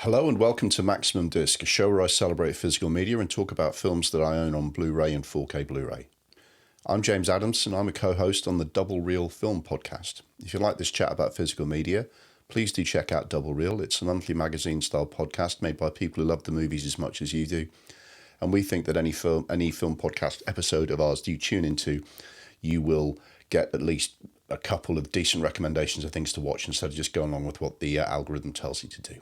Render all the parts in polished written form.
Hello and welcome to Maximum Disc, a show where I celebrate physical media and talk about films that I own on Blu Ray and 4K Blu Ray. I'm James Adams and I'm a co-host on the Double Reel Film Podcast. If you like this chat about physical media, please do check out Double Reel. It's a monthly magazine-style podcast made by people who love the movies as much as you do. And we think that any film podcast episode of ours you tune into, you will get at least a couple of decent recommendations of things to watch instead of just going along with what the algorithm tells you to do.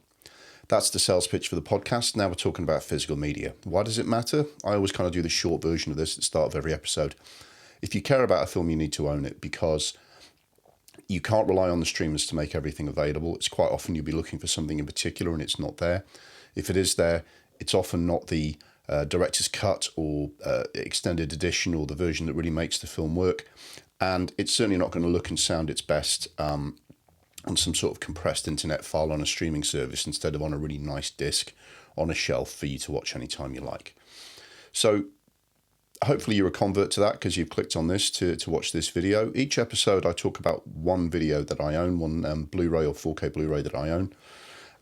That's the sales pitch for the podcast. Now we're talking about physical media. Why does it matter? I always kind of do the short version of this at the start of every episode. If you care about a film, you need to own it because you can't rely on the streamers to make everything available. It's quite often you'll be looking for something in particular and it's not there. If it is there, it's often not the director's cut or extended edition or the version that really makes the film work. And it's certainly not going to look and sound its best on some sort of compressed internet file on a streaming service instead of on a really nice disc on a shelf for you to watch anytime you like. So hopefully you're a convert to that because you've clicked on this to watch this video. Each episode I talk about one video that I own, one Blu-ray or 4K Blu-ray that I own.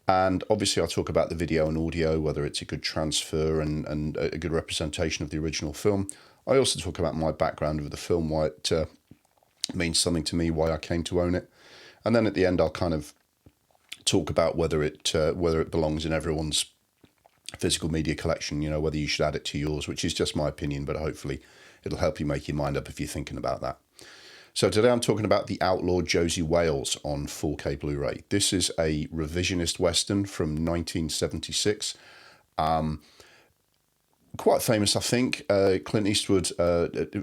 And obviously I talk about the video and audio, whether it's a good transfer and a good representation of the original film. I also talk about my background with the film, why it means something to me, why I came to own it. And then at the end, I'll kind of talk about whether it belongs in everyone's physical media collection, you know, whether you should add it to yours, which is just my opinion, but hopefully it'll help you make your mind up if you're thinking about that. So today I'm talking about the Outlaw Josey Wales on 4K Blu-ray. This is a revisionist Western from 1976. Quite famous, I think. Clint Eastwood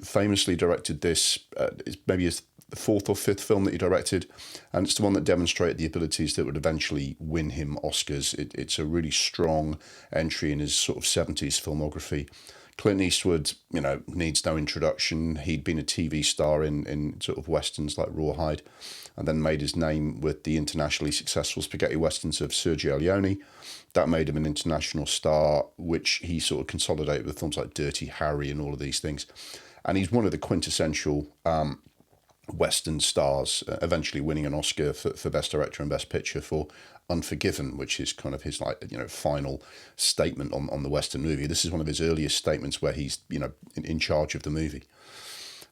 famously directed this. It's maybe his fourth or fifth film that he directed, and it's the one that demonstrated the abilities that would eventually win him Oscars. It's a really strong entry in his sort of 70s filmography. Clint Eastwood, you know, needs no introduction. He'd been a TV star in sort of westerns like Rawhide, and then made his name with the internationally successful spaghetti westerns of Sergio Leone. That made him an international star, which he sort of consolidated with films like Dirty Harry and all of these things. And he's one of the quintessential Western stars, eventually winning an Oscar for Best Director and Best Picture for Unforgiven, which is kind of his final statement on the Western movie. This is one of his earliest statements where he's in charge of the movie.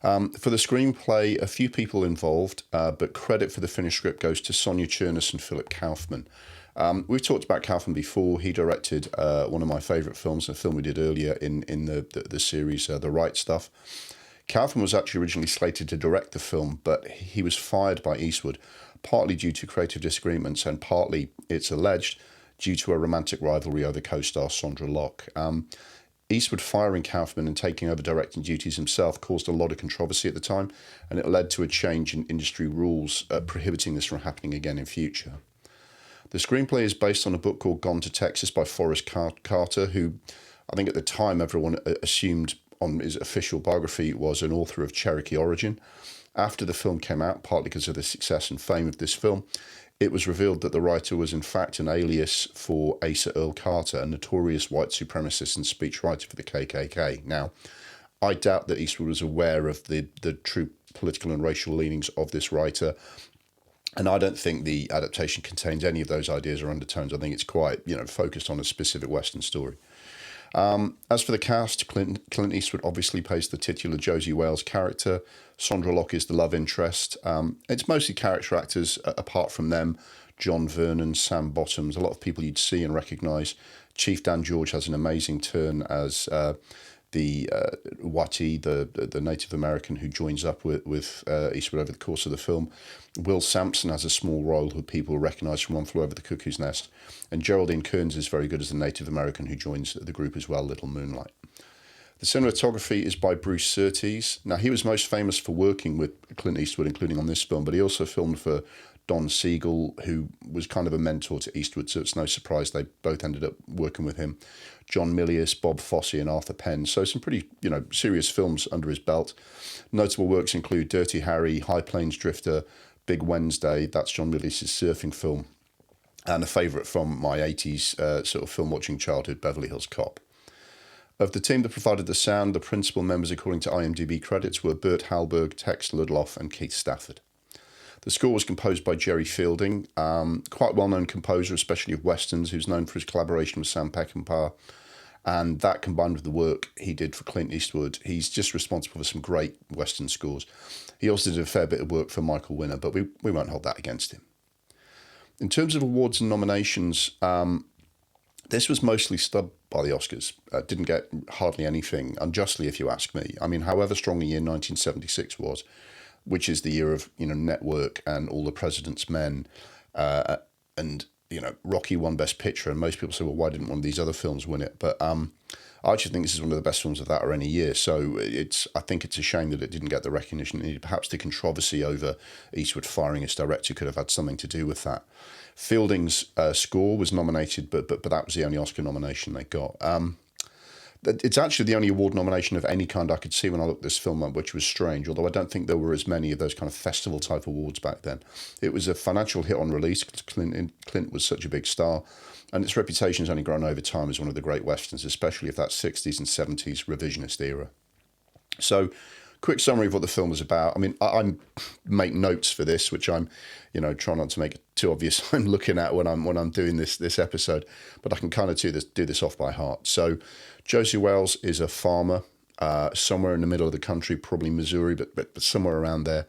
For the screenplay, a few people involved, but credit for the finished script goes to Sonia Chernus and Philip Kaufman. We've talked about Kaufman before. He directed one of my favourite films, a film we did earlier in the series, The Right Stuff. Kaufman was actually originally slated to direct the film, but he was fired by Eastwood, partly due to creative disagreements and partly, it's alleged, due to a romantic rivalry over co-star Sondra Locke. Eastwood firing Kaufman and taking over directing duties himself caused a lot of controversy at the time, and it led to a change in industry rules prohibiting this from happening again in future. The screenplay is based on a book called Gone to Texas by Forrest Carter, who I think at the time everyone assumed on his official biography was an author of Cherokee origin. After the film came out, partly because of the success and fame of this film, it was revealed that the writer was in fact an alias for Asa Earl Carter, a notorious white supremacist and speechwriter for the KKK. Now, I doubt that Eastwood was aware of the true political and racial leanings of this writer, and I don't think the adaptation contains any of those ideas or undertones. I think it's quite, focused on a specific Western story. As for the cast, Clint Eastwood obviously plays the titular Josey Wales character. Sondra Locke is the love interest. It's mostly character actors, apart from them. John Vernon, Sam Bottoms, a lot of people you'd see and recognise. Chief Dan George has an amazing turn as the Wati, the Native American who joins up with Eastwood over the course of the film. Will Sampson has a small role who people recognise from One Flew Over the Cuckoo's Nest. And Geraldine Kearns is very good as the Native American who joins the group as well, Little Moonlight. The cinematography is by Bruce Surtees. Now, he was most famous for working with Clint Eastwood, including on this film, but he also filmed for Don Siegel, who was kind of a mentor to Eastwood, so it's no surprise they both ended up working with him. John Milius, Bob Fosse and Arthur Penn. So some pretty, serious films under his belt. Notable works include Dirty Harry, High Plains Drifter, Big Wednesday, that's John Milius' surfing film, and a favourite from my 80s sort of film-watching childhood, Beverly Hills Cop. Of the team that provided the sound, the principal members according to IMDb credits were Bert Hallberg, Tex Ludloff and Keith Stafford. The score was composed by Jerry Fielding, quite well-known composer, especially of westerns, who's known for his collaboration with Sam Peckinpah. And that combined with the work he did for Clint Eastwood, he's just responsible for some great western scores. He also did a fair bit of work for Michael Winner, but we won't hold that against him. In terms of awards and nominations, this was mostly snubbed by the Oscars. Didn't get hardly anything, unjustly if you ask me. I mean, however strong a year 1976 was, which is the year of Network and All the President's Men, and Rocky won Best Picture, and most people say, well, why didn't one of these other films win it? But I actually think this is one of the best films of that or any year. So I think it's a shame that it didn't get the recognition. Perhaps the controversy over Eastwood firing his director could have had something to do with that. Fielding's score was nominated, but that was the only Oscar nomination they got. It's actually the only award nomination of any kind I could see when I looked this film up, which was strange, although I don't think there were as many of those kind of festival-type awards back then. It was a financial hit on release because Clint was such a big star, and its reputation has only grown over time as one of the great westerns, especially of that 60s and 70s revisionist era. So, quick summary of what the film is about. I mean, I make notes for this, which I'm, try not to make it too obvious. I'm looking at when I'm doing this episode, but I can kind of do this off by heart. So, Josey Wales is a farmer somewhere in the middle of the country, probably Missouri, but somewhere around there.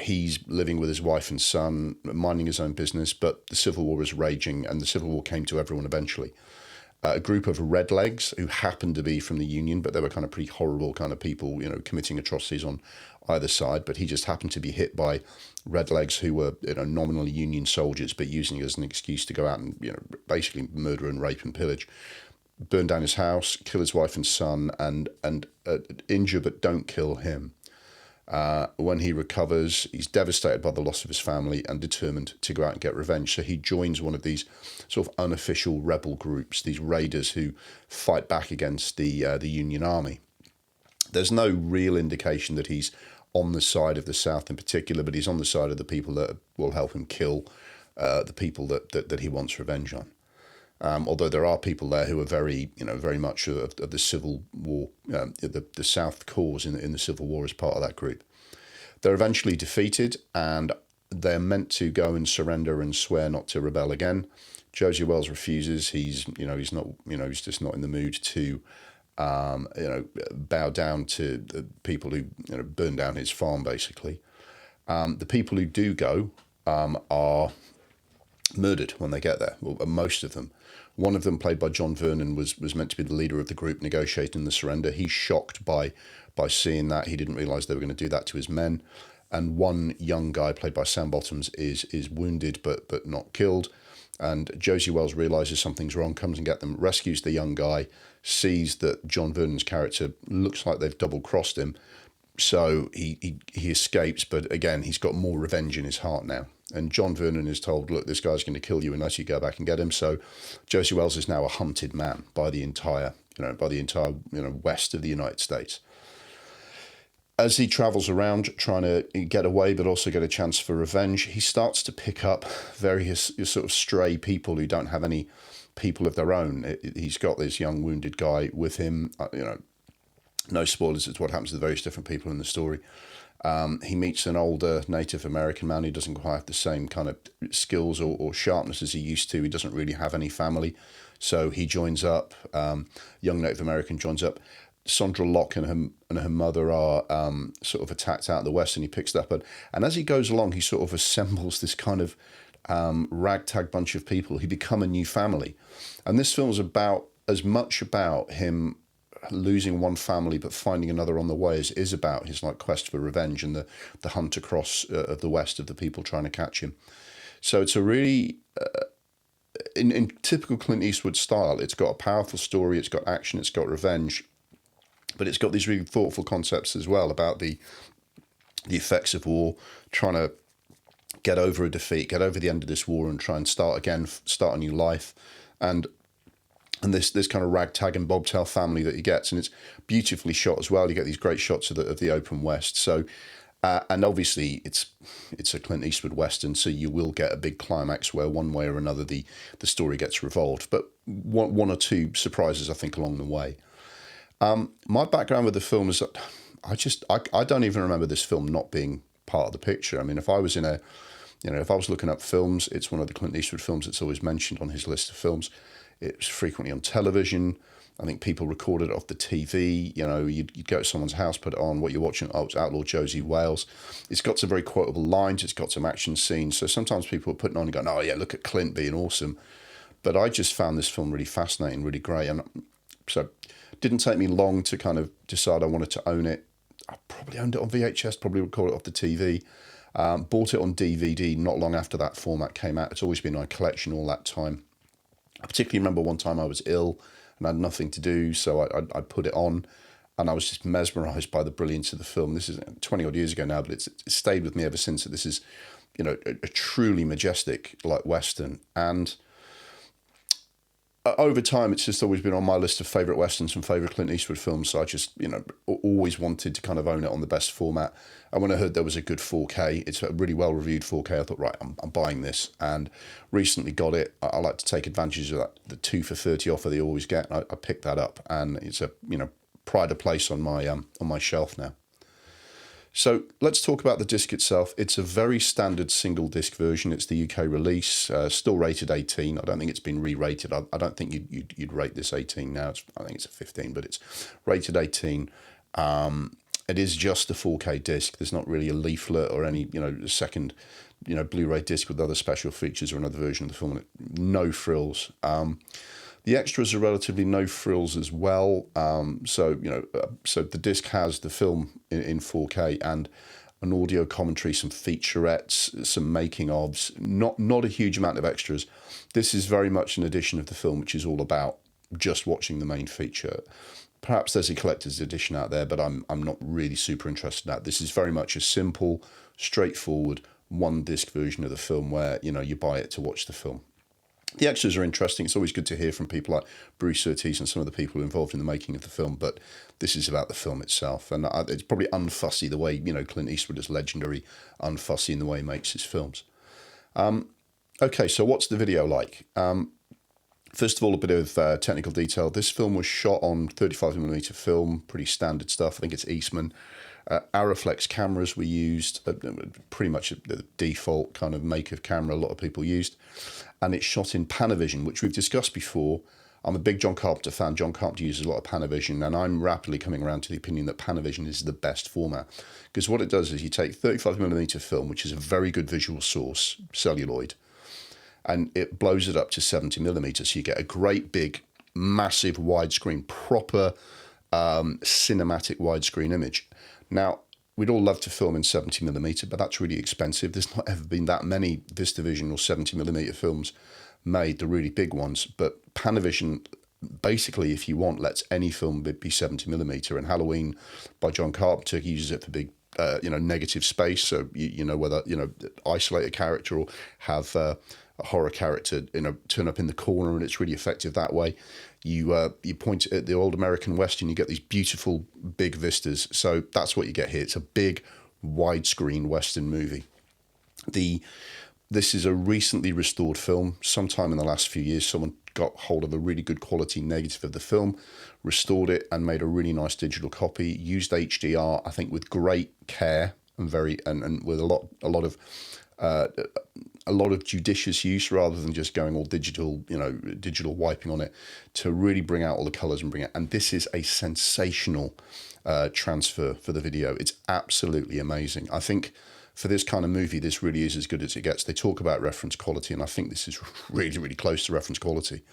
He's living with his wife and son, minding his own business, but the Civil War is raging, and the Civil War came to everyone eventually. A group of redlegs who happened to be from the Union, but they were kind of pretty horrible kind of people, committing atrocities on either side. But he just happened to be hit by redlegs who were, nominally Union soldiers, but using it as an excuse to go out and, basically murder and rape and pillage. Burn down his house, kill his wife and son, and injure but don't kill him. When he recovers, he's devastated by the loss of his family and determined to go out and get revenge. So he joins one of these sort of unofficial rebel groups, these raiders who fight back against the Union Army. There's no real indication that he's on the side of the South in particular, but he's on the side of the people that will help him kill the people that he wants revenge on. Although there are people there who are very much of the Civil War, the South cause in the Civil War as part of that group. They're eventually defeated, and they're meant to go and surrender and swear not to rebel again. Josey Wales refuses. He's just not in the mood to, bow down to the people who burn down his farm. Basically, the people who do go are murdered when they get there. Well, most of them. One of them, played by John Vernon, was meant to be the leader of the group negotiating the surrender. He's shocked by seeing that. He didn't realise they were going to do that to his men. And one young guy, played by Sam Bottoms, is wounded but not killed. And Josey Wales realises something's wrong, comes and gets them, rescues the young guy, sees that John Vernon's character looks like they've double-crossed him. So he escapes, but again, he's got more revenge in his heart now. And John Vernon is told, look, this guy's going to kill you unless you go back and get him. So Josey Wales is now a hunted man by the entire west of the United States. As he travels around trying to get away, but also get a chance for revenge, he starts to pick up various sort of stray people who don't have any people of their own. He's got this young wounded guy with him. No spoilers as to what happens to the various different people in the story. He meets an older Native American man who doesn't quite have the same kind of skills or sharpness as he used to. He doesn't really have any family. So he joins up. Young Native American joins up. Sondra Locke and her mother are sort of attacked out in the West, and he picks that up. And as he goes along, he sort of assembles this kind of ragtag bunch of people who become a new family. And this film is as much about him losing one family but finding another on the way as is about his quest for revenge and the hunt across of the West of the people trying to catch him. So it's a really in typical Clint Eastwood style. It's got a powerful story, it's got action, it's got revenge, but it's got these really thoughtful concepts as well about the effects of war, trying to get over a defeat, get over the end of this war and try and start again, start a new life. And this kind of ragtag and bobtail family that he gets, and it's beautifully shot as well. You get these great shots of the open West. So, and obviously it's a Clint Eastwood Western, so you will get a big climax where one way or another the story gets revolved. But one or two surprises, I think, along the way. My background with the film is that I don't even remember this film not being part of the picture. I mean, if I was if I was looking up films, it's one of the Clint Eastwood films that's always mentioned on his list of films. It's frequently on television. I think people recorded it off the TV. You'd go to someone's house, put it on. What you're watching, oh, it's Outlaw Josey Wales. It's got some very quotable lines. It's got some action scenes. So sometimes people are putting on and going, oh, yeah, look at Clint being awesome. But I just found this film really fascinating, really great. And so it didn't take me long to kind of decide I wanted to own it. I probably owned it on VHS, probably recorded it off the TV. Bought it on DVD not long after that format came out. It's always been in my collection all that time. I particularly remember one time I was ill and I had nothing to do, so I put it on, and I was just mesmerised by the brilliance of the film. This is 20 odd years ago now, but it's stayed with me ever since. That this is, a truly majestic like Western, and over time, it's just always been on my list of favourite Westerns and favourite Clint Eastwood films. So I just, always wanted to kind of own it on the best format. And when I heard there was a good 4K, it's a really well-reviewed 4K, I thought, right, I'm buying this. And recently got it. I like to take advantage of that, the 2 for 30 offer they always get. I picked that up, and it's a, pride of place on my shelf now. So let's talk about the disc itself. It's a very standard single disc version. It's the UK release, still rated 18. I don't think it's been re-rated. I don't think you'd rate this 18 now. I think it's a 15, but it's rated 18. It is just a 4K disc. There's not really a leaflet or any, second, Blu Ray disc with other special features or another version of the film. No frills. The extras are relatively no frills as well. So the disc has the film in 4K and an audio commentary, some featurettes, some making ofs. Not a huge amount of extras. This is very much an edition of the film, which is all about just watching the main feature. Perhaps there's a collector's edition out there, but I'm not really super interested in that. This is very much a simple, straightforward, one disc version of the film where you buy it to watch the film. The extras are interesting. It's always good to hear from people like Bruce Surtees and some of the people involved in the making of the film, but this is about the film itself. And it's probably unfussy the way, Clint Eastwood is legendary, unfussy in the way he makes his films. Okay, so what's the video like? First of all, a bit of technical detail. This film was shot on 35mm film, pretty standard stuff. I think it's Eastman. Araflex cameras were used, pretty much the default kind of make of camera a lot of people used. And it's shot in Panavision, which we've discussed before. I'm a big John Carpenter fan. John Carpenter uses a lot of Panavision, and I'm rapidly coming around to the opinion that Panavision is the best format. Because what it does is you take 35mm film, which is a very good visual source, celluloid, and it blows it up to 70mm. So you get a great big, massive widescreen, proper cinematic widescreen image. Now, we'd all love to film in 70mm, but that's really expensive. There's not ever been that many VistaVision or 70mm films made, the really big ones. But Panavision, basically, if you want, lets any film be 70mm. And Halloween by John Carpenter uses it for big, negative space. So, whether, isolate a character or have a horror character, turn up in the corner, and it's really effective that way. You point at the old American Western, you get these beautiful big vistas. So that's what you get here. It's a big widescreen Western movie. This is a recently restored film. Sometime in the last few years, someone got hold of a really good quality negative of the film, restored it, and made a really nice digital copy. Used HDR, I think, with great care and with a lot of judicious use rather than just going all digital, digital wiping on it, to really bring out all the colours and bring it. And this is a sensational transfer for the video. It's absolutely amazing. I think for this kind of movie, this really is as good as it gets. They talk about reference quality, and I think this is really, really close to reference quality.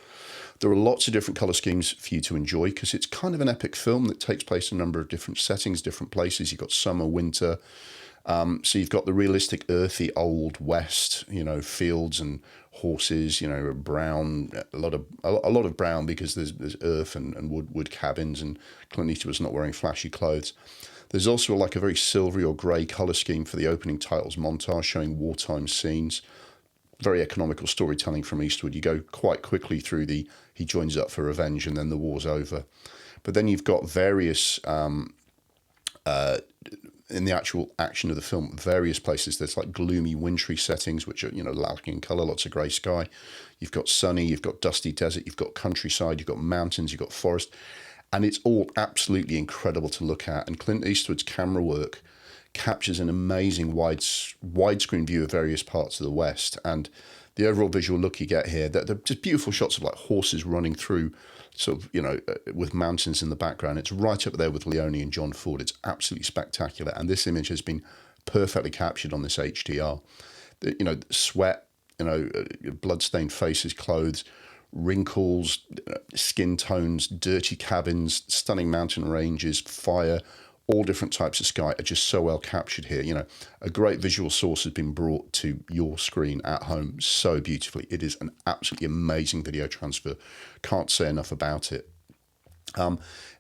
There are lots of different colour schemes for you to enjoy because it's kind of an epic film that takes place in a number of different settings, different places. You've got summer, winter. So you've got the realistic, earthy, old West, fields and horses, brown, a lot of brown because there's earth and wood cabins, and Clint Eastwood was not wearing flashy clothes. There's also like a very silvery or grey colour scheme for the opening titles montage showing wartime scenes. Very economical storytelling from Eastwood. You go quite quickly through he joins up for revenge and then the war's over. But then you've got various in the actual action of the film, various places. There's like gloomy, wintry settings, which are, lacking in colour, lots of grey sky. You've got sunny, you've got dusty desert, you've got countryside, you've got mountains, you've got forest. And it's all absolutely incredible to look at. And Clint Eastwood's camera work captures an amazing widescreen view of various parts of the West. And the overall visual look you get here, they're just beautiful shots of like horses running through sort of, with mountains in the background. It's right up there with Leone and John Ford. It's absolutely spectacular. And this image has been perfectly captured on this HDR. Sweat, blood-stained faces, clothes, wrinkles, skin tones, dirty cabins, stunning mountain ranges, fire, all different types of sky are just so well captured here. A great visual source has been brought to your screen at home so beautifully. It is an absolutely amazing video transfer. Can't say enough about it.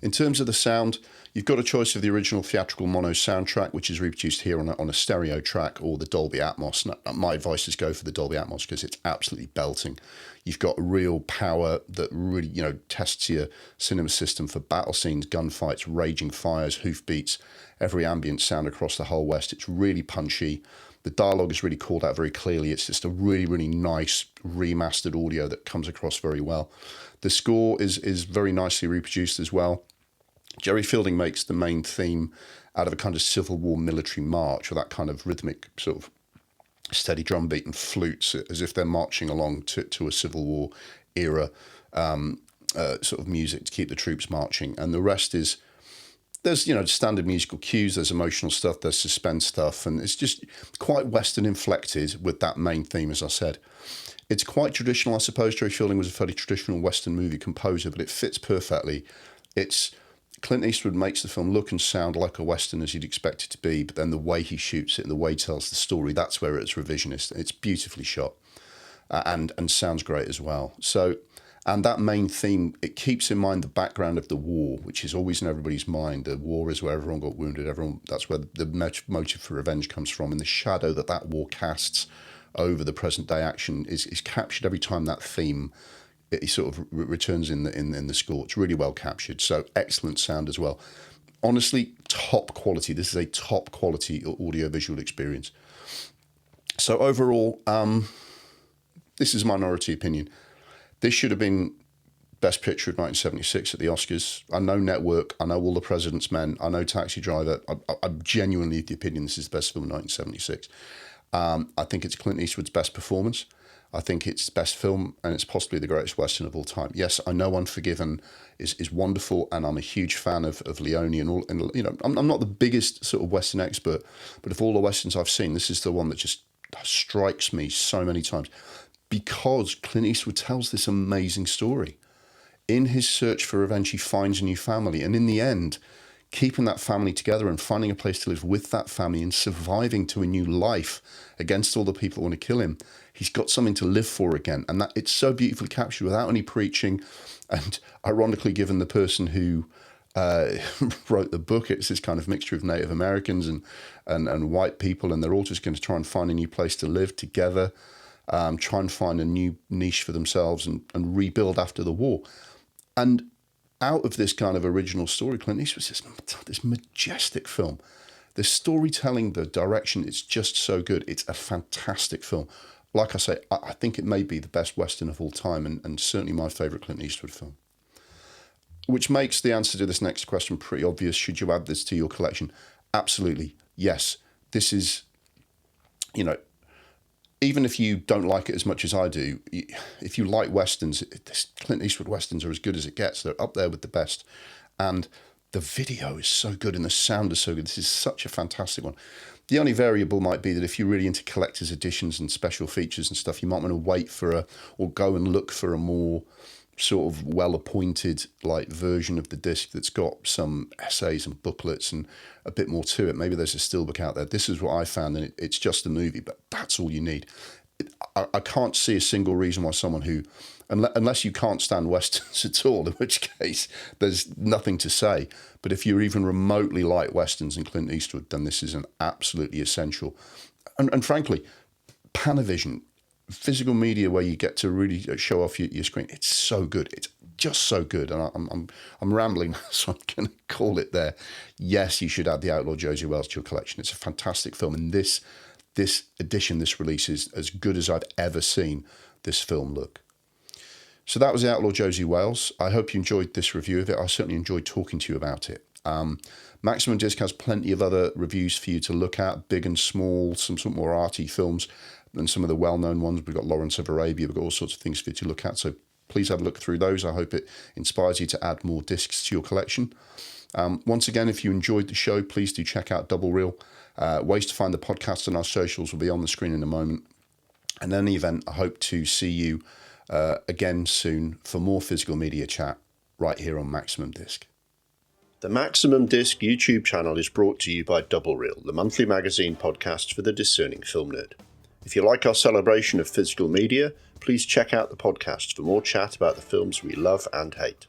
In terms of the sound, you've got a choice of the original theatrical mono soundtrack, which is reproduced here on a stereo track, or the Dolby Atmos. My advice is go for the Dolby Atmos because it's absolutely belting. You've got real power that really, tests your cinema system for battle scenes, gunfights, raging fires, hoofbeats, every ambient sound across the whole West. It's really punchy. The dialogue is really called out very clearly. It's just a really, really nice remastered audio that comes across very well. The score is very nicely reproduced as well. Jerry Fielding makes the main theme out of a kind of Civil War military march, or that kind of rhythmic sort of steady drum beat and flutes, as if they're marching along to a Civil War era sort of music to keep the troops marching. And the rest is, there's, standard musical cues, there's emotional stuff, there's suspense stuff, and it's just quite Western inflected with that main theme, as I said. It's quite traditional, I suppose. Jerry Fielding was a fairly traditional Western movie composer, but it fits perfectly. Clint Eastwood makes the film look and sound like a Western as you'd expect it to be, but then the way he shoots it and the way he tells the story, that's where it's revisionist. It's beautifully shot and sounds great as well. So, and that main theme, it keeps in mind the background of the war, which is always in everybody's mind. The war is where everyone got wounded. That's where the motive for revenge comes from. And the shadow that war casts over the present day action is captured every time that theme it sort of returns in the score. It's really well captured. So excellent sound as well. Honestly, top quality. This is a top quality audio visual experience. So overall, this is minority opinion. This should have been Best Picture of 1976 at the Oscars. I know Network. I know All the President's Men. I know Taxi Driver. I'm genuinely of the opinion this is the best film of 1976. I think it's Clint Eastwood's best performance. I think it's best film, and it's possibly the greatest Western of all time. Yes, I know Unforgiven is wonderful, and I'm a huge fan of Leone and all. And I'm not the biggest sort of Western expert, but of all the Westerns I've seen, this is the one that just strikes me so many times, because Clint Eastwood tells this amazing story. In his search for revenge, he finds a new family, and in the end, keeping that family together and finding a place to live with that family and surviving to a new life against all the people who want to kill him. He's got something to live for again. And that it's so beautifully captured without any preaching. And ironically, given the person who wrote the book, it's this kind of mixture of Native Americans and white people, and they're all just going to try and find a new place to live together, try and find a new niche for themselves and rebuild after the war. And out of this kind of original story, Clint Eastwood says, this majestic film. The storytelling, the direction, it's just so good. It's a fantastic film. Like I say, I think it may be the best Western of all time, and certainly my favourite Clint Eastwood film. Which makes the answer to this next question pretty obvious. Should you add this to your collection? Absolutely, yes. This is, even if you don't like it as much as I do, if you like Westerns, this Clint Eastwood Westerns are as good as it gets. They're up there with the best. And the video is so good and the sound is so good. This is such a fantastic one. The only variable might be that if you're really into collector's editions and special features and stuff, you might want to wait or go and look for a more sort of well-appointed version of the disc that's got some essays and booklets and a bit more to it. Maybe there's a steelbook out there. This is what I found, and it's just a movie, but that's all you need. I can't see a single reason why someone who, unless you can't stand Westerns at all, in which case there's nothing to say. But if you're even remotely like Westerns and Clint Eastwood, then this is an absolutely essential. And frankly, Panavision, physical media where you get to really show off your screen, it's so good. It's just so good. And I'm rambling, so I'm going to call it there. Yes, you should add The Outlaw Josey Wales to your collection. It's a fantastic film, and this edition, this release is as good as I've ever seen this film look. So that was The Outlaw Josey Wales. I hope you enjoyed this review of it. I certainly enjoyed talking to you about it. Maximum Disc has plenty of other reviews for you to look at, big and small, some more arty films than some of the well-known ones. We've got Lawrence of Arabia, we've got all sorts of things for you to look at, so please have a look through those. I hope it inspires you to add more discs to your collection. Once again, if you enjoyed the show, please do check out Double Reel. Ways to find the podcast and our socials will be on the screen in a moment. And in any event, I hope to see you again soon for more physical media chat right here on Maximum Disc. The Maximum Disc YouTube channel is brought to you by Double Reel, the monthly magazine podcast for the discerning film nerd. If you like our celebration of physical media, please check out the podcast for more chat about the films we love and hate.